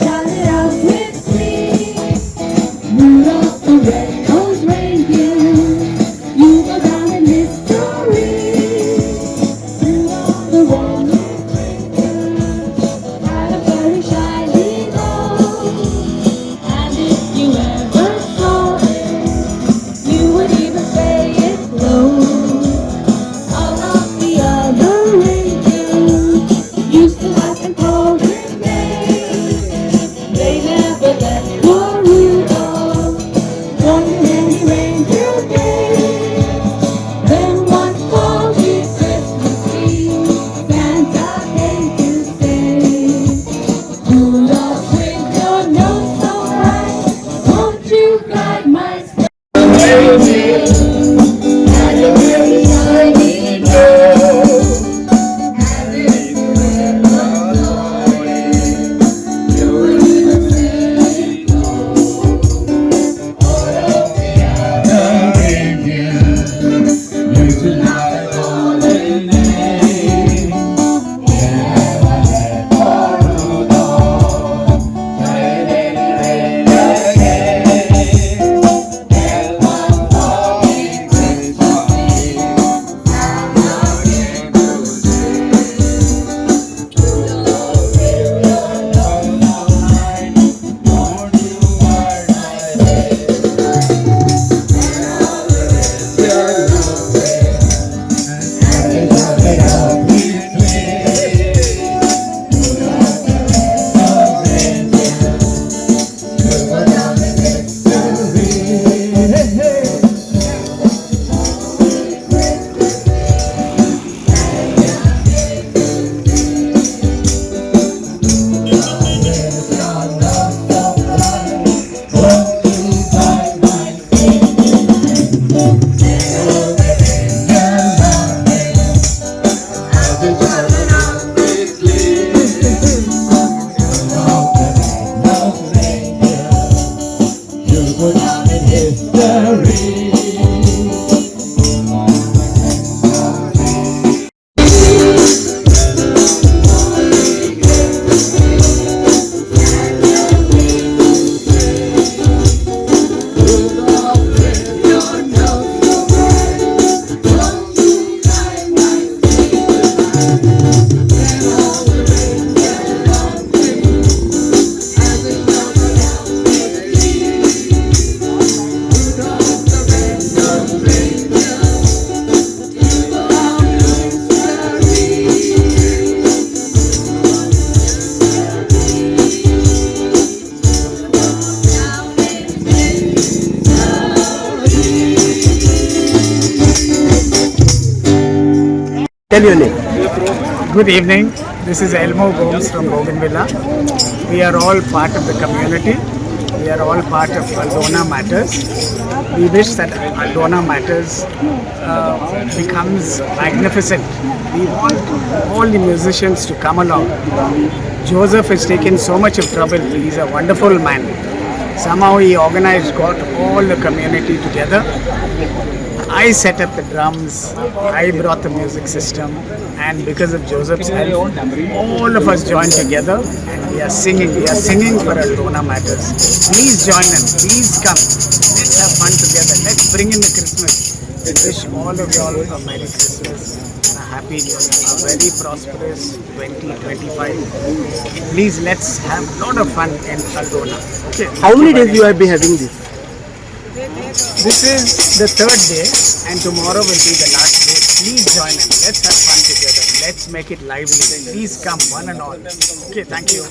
started out with me. Rudolph the red-nosed reindeer, you go down in history. Rudolph the red-nosed reindeer had a very shiny nose, and if you ever saw it, you would even say it glows. All of the other reindeer used to laugh and call him names. They never let poor Rudolph join any reindeer game. Then one foggy Christmas Eve, Santa came to say, Rudolph, with your nose so bright, won't you guide my sleigh? And a very shiny nose, and if you ever saw it, you would even say it glows. All of the other reindeers used to laugh and call him names. Never let poor Rudolph join any reindeer game. Then one foggy Christmas Eve, Santa came to say, Rudolph, with your nose so bright, won't you guard my sleigh? And all the reindeer looked and they started out with me. Rudolph the red-nosed reindeer, you go down in history. Hey, hey. Tell your name. Good evening. This is Elmo Gomes from Bougainvillea. We are all part of the community. We are all part of Aldona Matters. We wish that Aldona Matters becomes magnificent. We want all the musicians to come along. Joseph has taken so much of trouble. He's a wonderful man. Somehow he organized, got all the community together. I set up the drums, I brought the music system, and because of Joseph's help, all of us joined together and we are singing for Aldona Matters. Please join in, please come, let's have fun together, let's bring in the Christmas. We wish all of you all a Merry Christmas and a Happy New Year, a very prosperous 2025. Please let's have a lot of fun in Aldona. Okay. How many days you have been having this? This is the third day and tomorrow will be the last day. Please join in. Let's have fun together. Let's make it lively. Please come, one and all. Okay, thank you.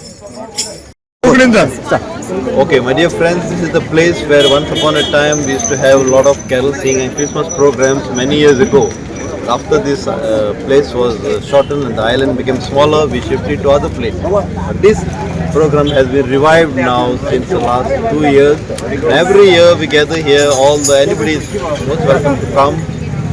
Okay, my dear friends, this is the place where once upon a time we used to have a lot of carol singing and Christmas programs many years ago. After this place was shortened and the island became smaller, we shifted to other places. But this program has been revived now since the last 2 years. And every year we gather here, anybody is most welcome to come.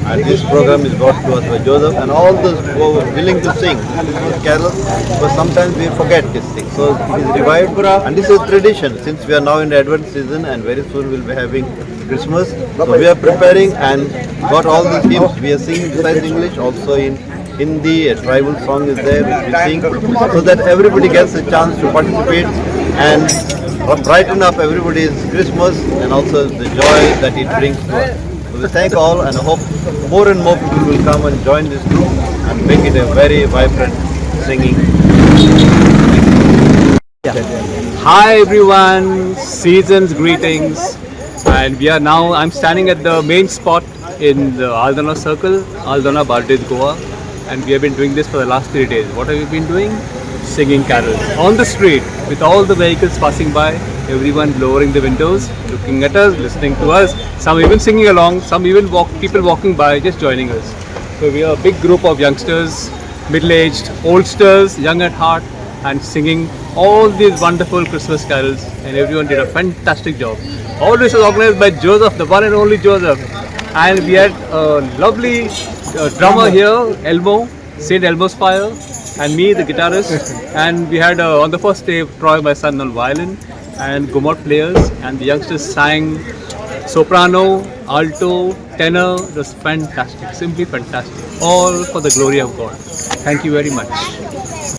And this program is brought to us by Joseph and all those who are willing to sing these carols, but sometimes we forget this thing. So it is revived and this is tradition since we are now in the Advent season and very soon we will be having Christmas. So we are preparing and got all these hymns. We are singing besides English also in Hindi, a tribal song is there which we sing so that everybody gets a chance to participate and brighten up everybody's Christmas and also the joy that it brings to us. So we thank all and hope more and more people will come and join this group and make it a very vibrant singing. Hi everyone, season's greetings, and we are now. I'm standing at the main spot in the Aldona Circle, Aldona Bardes, Goa, and we have been doing this for the last 3 days. What have we been doing? Singing carols on the street with all the vehicles passing by, everyone lowering the windows, looking at us, listening to us, some even singing along, some even people walking by just joining us. So we are a big group of youngsters, middle-aged, oldsters, young at heart, and singing all these wonderful Christmas carols, and everyone did a fantastic job. All this was organized by Joseph, the one and only Joseph, and we had a lovely drummer here, Elmo, Saint Elmo's Fire, and me, the guitarist, and we had on the first day Troy, my son, on violin, and Gomantak players, and the youngsters sang soprano, alto, tenor. It was fantastic, simply fantastic, all for the glory of God. Thank you very much.